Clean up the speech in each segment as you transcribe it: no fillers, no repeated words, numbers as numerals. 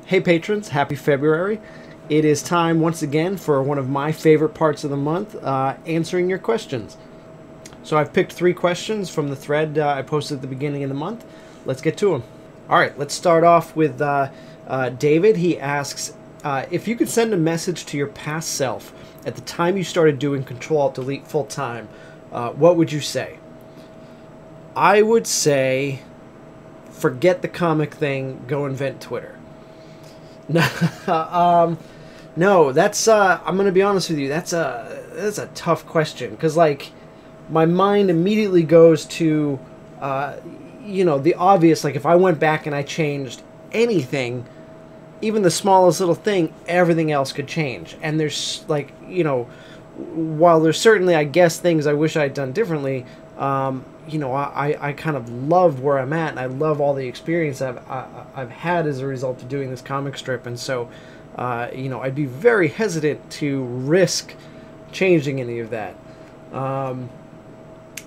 Hey patrons, happy February. It is time once again for one of my favorite parts of the month, answering your questions. So I've picked 3 questions from the thread I posted at the beginning of the month. Let's get to them. All right, let's start off with David. He asks, if you could send a message to your past self at the time you started doing Control-Alt-Delete full time, what would you say? I would say, forget the comic thing, go invent Twitter. No, that's I'm gonna be honest with you. That's a tough question because like my mind immediately goes to the obvious. Like if I went back and I changed anything, even the smallest little thing, everything else could change. And there's like while there's certainly I guess things I wish I'd done differently. I kind of love where I'm at, and I love all the experience I've had as a result of doing this comic strip, and so, I'd be very hesitant to risk changing any of that. And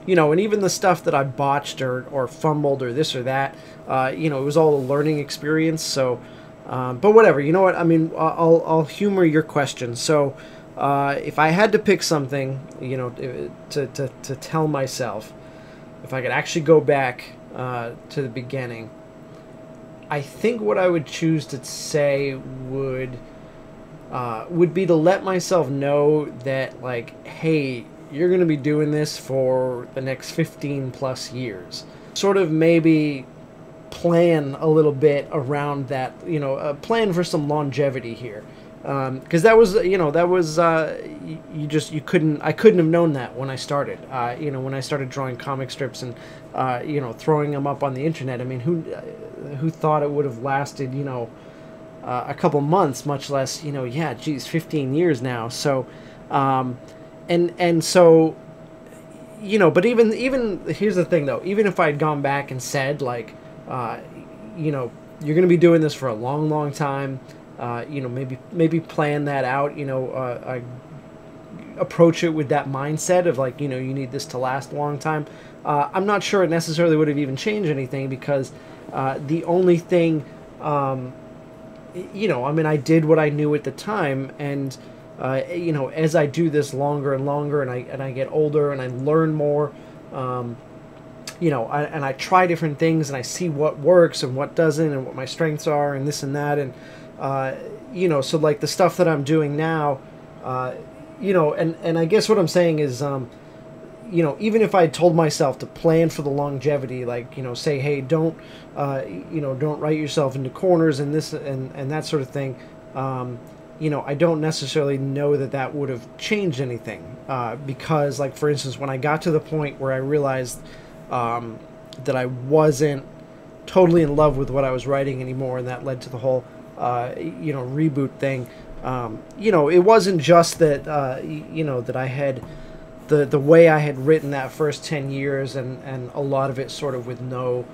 even the stuff that I botched or fumbled or this or that, it was all a learning experience. So, but whatever. You know what? I mean, I'll humor your question. So, if I had to pick something, to tell myself. If I could actually go back to the beginning, I think what I would choose to say would be to let myself know that, like, hey, you're going to be doing this for the next 15 plus years. Sort of maybe plan a little bit around that, plan for some longevity here. Because I couldn't have known that when I started. When I started drawing comic strips and throwing them up on the internet. I mean, who thought it would have lasted a couple months, much less 15 years now. So so but even here's the thing though. Even if I had gone back and said like you're going to be doing this for a long time. Maybe plan that out, I approach it with that mindset of like, you need this to last a long time. I'm not sure it necessarily would have even changed anything because the only thing, I did what I knew at the time. And, as I do this longer and longer and I get older and I learn more, and I try different things and I see what works and what doesn't and what my strengths are and this and that. And, so like the stuff that I'm doing now, and I guess what I'm saying is, even if I told myself to plan for the longevity, like, say, hey, don't write yourself into corners and this and that sort of thing. I don't necessarily know that would have changed anything, because like, for instance, when I got to the point where I realized, that I wasn't totally in love with what I was writing anymore, and that led to the whole reboot thing. It wasn't just that, that I had the way I had written that first 10 years and a lot of it sort of with no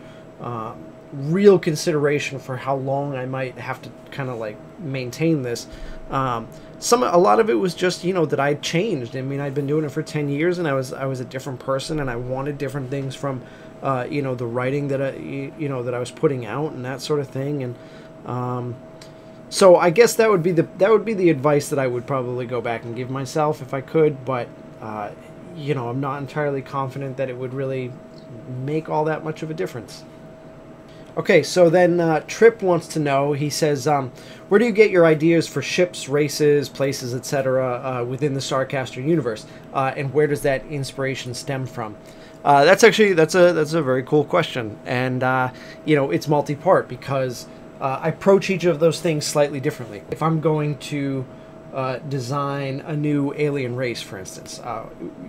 real consideration for how long I might have to kind of like maintain this. A lot of it was just, that I'd changed. I mean, I'd been doing it for 10 years and I was a different person and I wanted different things from, the writing that I was putting out and that sort of thing. And, so I guess that would be the advice that I would probably go back and give myself if I could, but I'm not entirely confident that it would really make all that much of a difference. Okay, so then Trip wants to know, he says, where do you get your ideas for ships, races, places, etc. Within the Starcaster universe, and where does that inspiration stem from? That's a very cool question, and it's multi-part because I approach each of those things slightly differently. If I'm going to design a new alien race, for instance,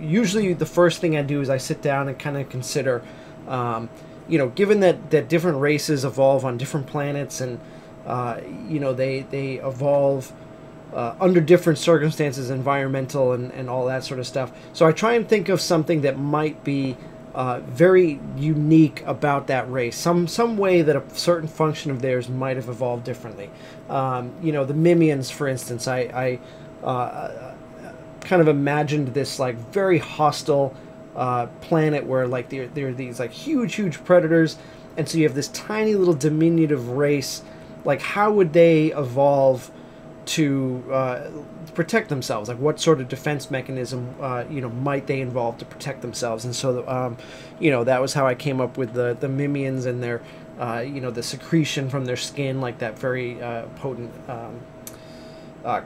usually the first thing I do is I sit down and kind of consider, given that different races evolve on different planets and, they evolve under different circumstances, environmental and all that sort of stuff. So I try and think of something that might be very unique about that race, some way that a certain function of theirs might have evolved differently. The Mimians, for instance, I kind of imagined this like very hostile planet where like there are these like huge predators, and so you have this tiny little diminutive race like how would they evolve to protect themselves? Like what sort of defense mechanism might they involve to protect themselves? And so that was how I came up with the mimians and their the secretion from their skin, like that very potent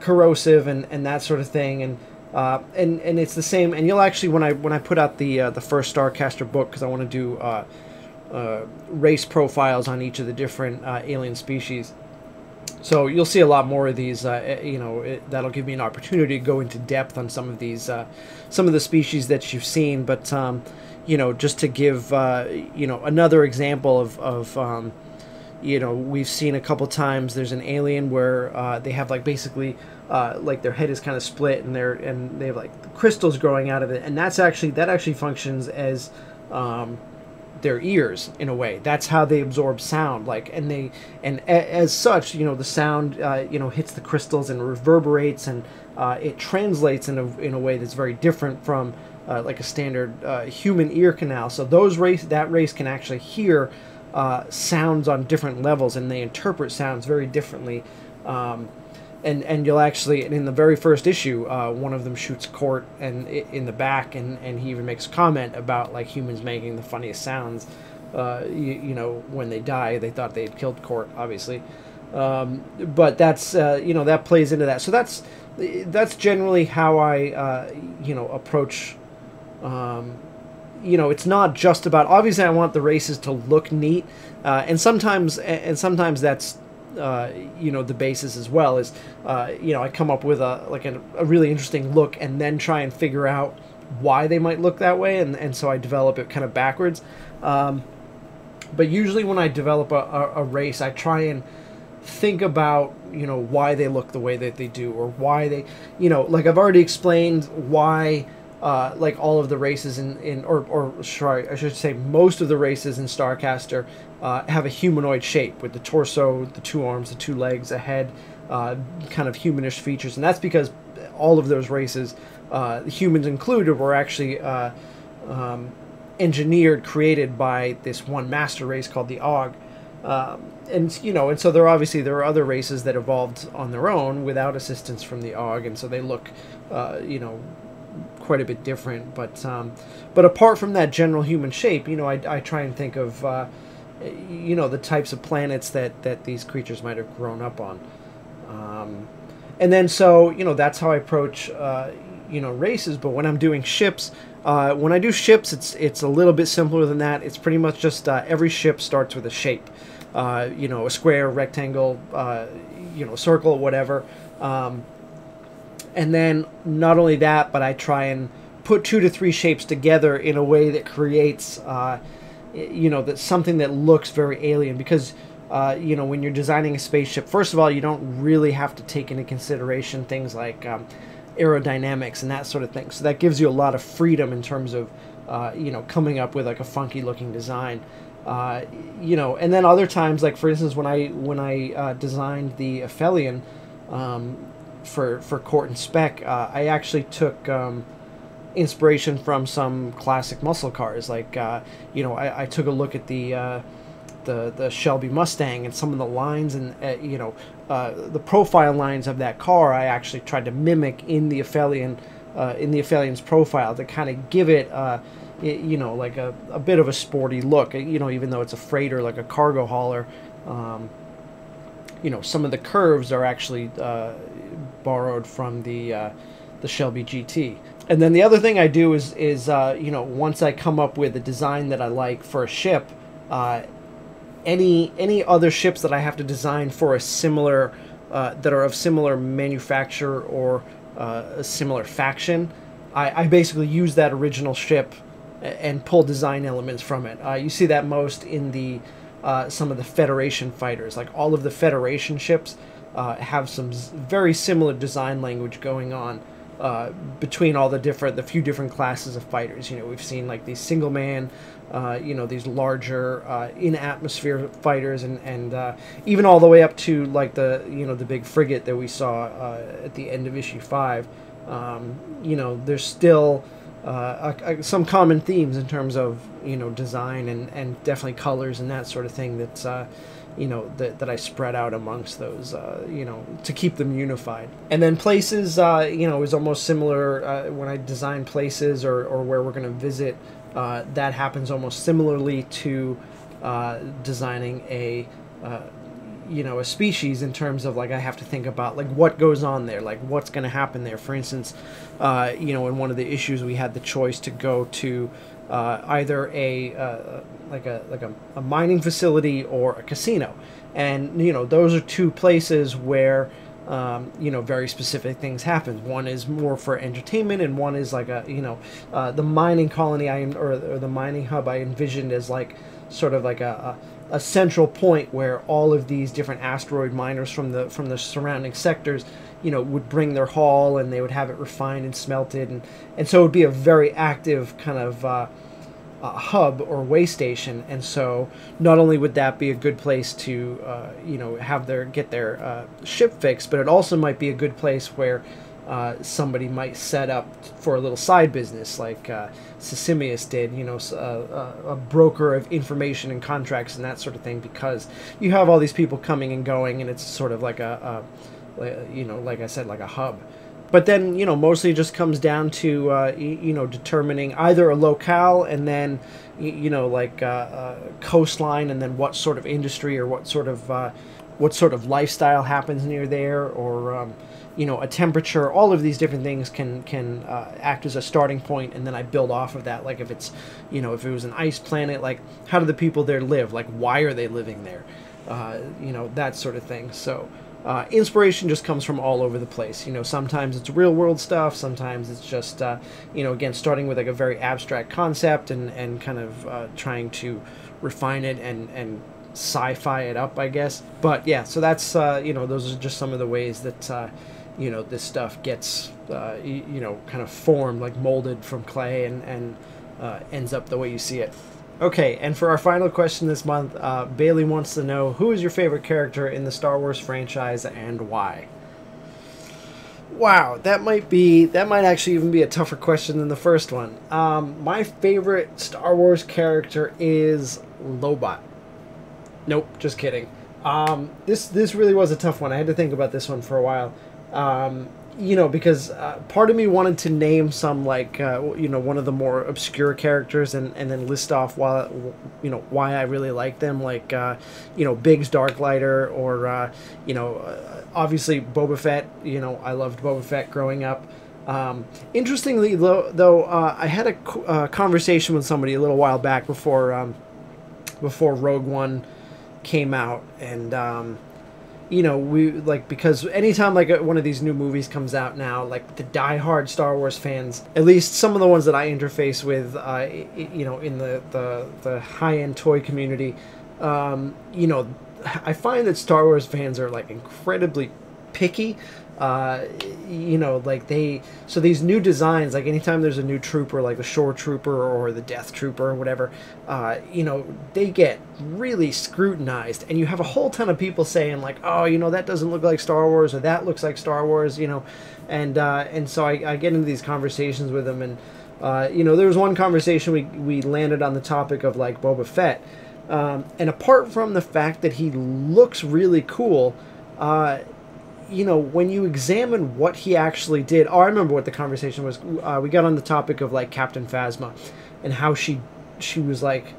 corrosive and that sort of thing. And it's the same. And you'll actually, when I put out the first Starcaster book, because I want to do race profiles on each of the different alien species. So you'll see a lot more of these. That'll give me an opportunity to go into depth on some of these, some of the species that you've seen. But just to give another example of we've seen a couple times. There's an alien where they have like basically like their head is kind of split and they have like crystals growing out of it, and that actually functions as their ears in a way. That's how they absorb sound. Like as such, the sound hits the crystals and reverberates, and it translates in a way that's very different from like a standard human ear canal. So that race can actually hear sounds on different levels, and they interpret sounds very differently. And you'll actually, in the very first issue, one of them shoots Court in the back, and he even makes a comment about like humans making the funniest sounds. When they die, they thought they had killed Court, obviously. But that's that plays into that. So that's generally how I approach. It's not just about, obviously I want the races to look neat, and sometimes that's the basis as well is I come up with a really interesting look and then try and figure out why they might look that way, and so I develop it kind of backwards. But usually when I develop a race, I try and think about why they look the way that they do, or why they like I've already explained why like all of the races I should say most of the races in Starcaster have a humanoid shape, with the torso, the two arms, the two legs, a head, kind of humanish features. And that's because all of those races, humans included, were actually created by this one master race called the Og. And so there are other races that evolved on their own without assistance from the Og, and so they look quite a bit different. But apart from that general human shape, I try and think of the types of planets that these creatures might have grown up on. And then so that's how I approach races. But when I'm doing ships, when I do ships, it's a little bit simpler than that. It's pretty much just every ship starts with a shape, a square, rectangle, circle, whatever. And then not only that, but I try and put 2 to 3 shapes together in a way that creates, that's something that looks very alien. Because, when you're designing a spaceship, first of all, you don't really have to take into consideration things like aerodynamics and that sort of thing. So that gives you a lot of freedom in terms of, coming up with like a funky looking design. And then other times, like for instance, when I designed the Aphelion, for Court and Spec, I actually took inspiration from some classic muscle cars. Like I took a look at the Shelby Mustang, and some of the lines and the profile lines of that car I actually tried to mimic in the Aphelion, in the Aphelion's profile, to kind of give it like a bit of a sporty look. Even though it's a freighter, like a cargo hauler, some of the curves are actually borrowed from the Shelby GT. And then the other thing I do is once I come up with a design that I like for a ship, any other ships that I have to design for a similar that are of similar manufacture or a similar faction, I basically use that original ship and pull design elements from it. You see that most in the some of the Federation fighters. Like all of the Federation ships have some very similar design language going on between all the few different classes of fighters. We've seen like these single man, these larger in atmosphere fighters, and even all the way up to like the big frigate that we saw at the end of issue 5. There's still some common themes in terms of, you know, design and definitely colors and that sort of thing. That's you know, that I spread out amongst those, you know, to keep them unified. And then places, you know, is almost similar when I design places or where we're going to visit. That happens almost similarly to designing a you know, a species, in terms of like I have to think about like what goes on there, like what's going to happen there. For instance, you know, in one of the issues we had the choice to go to either like a mining facility or a casino, and you know, those are two places where you know, very specific things happen. One is more for entertainment, and one is like a, you know, the mining colony or the mining hub I envisioned as like sort of like a central point where all of these different asteroid miners from the surrounding sectors, you know, would bring their haul, and they would have it refined and smelted, and so it would be a very active kind of hub or way station. And so not only would that be a good place to you know, get their ship fixed, but it also might be a good place where somebody might set up for a little side business, like Sisimius did, you know, a broker of information and contracts and that sort of thing, because you have all these people coming and going, and it's sort of like you know, like I said, like a hub. But then, you know, mostly just comes down to, you know, determining either a locale, and then, you know, like coastline, and then what sort of industry or what sort of lifestyle happens near there, or, you know, a temperature. All of these different things can act as a starting point, and then I build off of that. Like if it's, you know, if it was an ice planet, like how do the people there live? Like why are they living there? You know, that sort of thing. So inspiration just comes from all over the place. You know, sometimes it's real world stuff, sometimes it's just, you know, again, starting with like a very abstract concept and kind of trying to refine it and sci-fi it up, I guess. But yeah, so that's, you know, those are just some of the ways that, you know, this stuff gets, you know, kind of formed, like molded from clay, and ends up the way you see it. Okay, and for our final question this month, Bailey wants to know, who is your favorite character in the Star Wars franchise and why? Wow, that might actually even be a tougher question than the first one. My favorite Star Wars character is Lobot. Nope, just kidding. This really was a tough one. I had to think about this one for a while. You know, because part of me wanted to name some, like, you know, one of the more obscure characters, and then list off why, you know, why I really like them, like, you know, Biggs Darklighter, or, you know, obviously Boba Fett. You know, I loved Boba Fett growing up. Interestingly, though, I had a conversation with somebody a little while back before Rogue One came out, and you know, we like, because anytime like one of these new movies comes out now, like the diehard Star Wars fans, at least some of the ones that I interface with, you know, in the high-end toy community, you know, I find that Star Wars fans are like incredibly picky. You know, like so these new designs, like anytime there's a new trooper, like the Shore Trooper or the Death Trooper or whatever, you know, they get really scrutinized, and you have a whole ton of people saying like, oh, you know, that doesn't look like Star Wars, or that looks like Star Wars, you know, and so I get into these conversations with them, and you know, there was one conversation we landed on the topic of like Boba Fett, and apart from the fact that he looks really cool, you know, when you examine what he actually did... Oh, I remember what the conversation was. We got on the topic of, like, Captain Phasma, and how she was, like,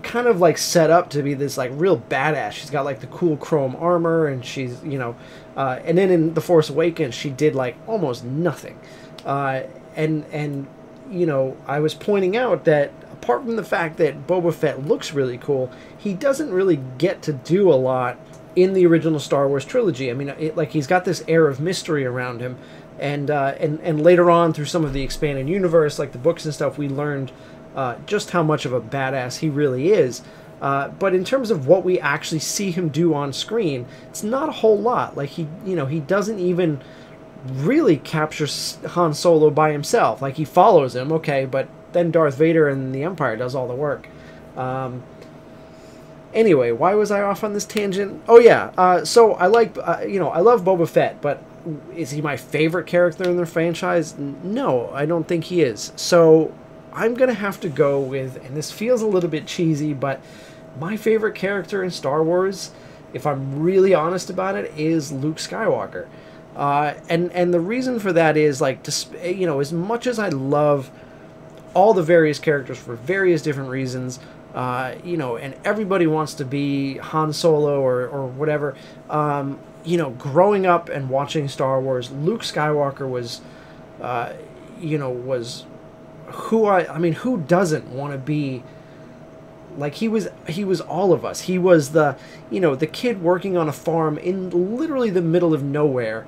kind of, like, set up to be this, like, real badass. She's got, like, the cool chrome armor, and she's, you know... and then in The Force Awakens, she did, like, almost nothing. And you know, I was pointing out that, apart from the fact that Boba Fett looks really cool, he doesn't really get to do a lot in the original Star Wars trilogy. I mean, like, he's got this air of mystery around him, and later on through some of the expanded universe, like the books and stuff, we learned just how much of a badass he really is. But in terms of what we actually see him do on screen, it's not a whole lot. Like, he doesn't even really capture Han Solo by himself. Like, he follows him, okay, but then Darth Vader and the Empire does all the work. Anyway, why was I off on this tangent? Oh yeah, so I like, you know, I love Boba Fett, but Is he my favorite character in the franchise? No, I don't think he is. So I'm going to have to go with, and this feels a little bit cheesy, but my favorite character in Star Wars, if I'm really honest about it, is Luke Skywalker. And the reason for that is, like, you know, as much as I love all the various characters for various different reasons, you know, and everybody wants to be Han Solo or whatever, you know, growing up and watching Star Wars, Luke Skywalker was, you know, was who I mean, who doesn't want to be, like, he was all of us. He was the, you know, the kid working on a farm in literally the middle of nowhere,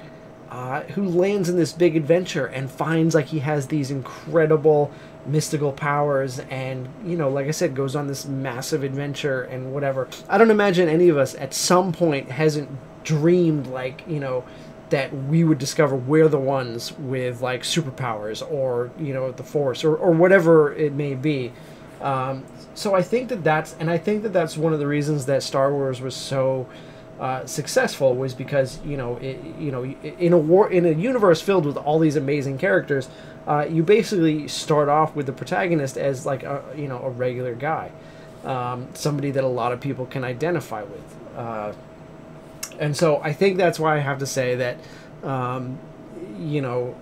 who lands in this big adventure and finds, like, he has these incredible mystical powers, and, you know, like I said, goes on this massive adventure and whatever. I don't imagine any of us at some point hasn't dreamed, like, you know, that we would discover we're the ones with, like, superpowers, or, you know, the Force, or whatever it may be. So I think that's one of the reasons that Star Wars was so successful, was because, you know, in a universe filled with all these amazing characters, you basically start off with the protagonist as, like, a, you know, a regular guy, somebody that a lot of people can identify with, and so I think that's why I have to say that, you know,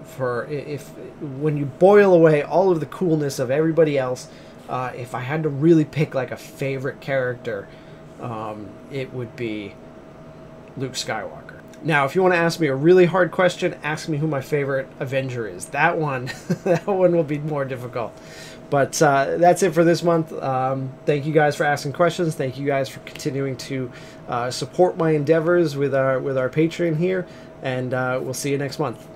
when you boil away all of the coolness of everybody else, if I had to really pick, like, a favorite character, it would be Luke Skywalker. Now, if you want to ask me a really hard question, ask me who my favorite Avenger is. That one, that one will be more difficult. But that's it for this month. Thank you guys for asking questions. Thank you guys for continuing to support my endeavors with our Patreon here. And we'll see you next month.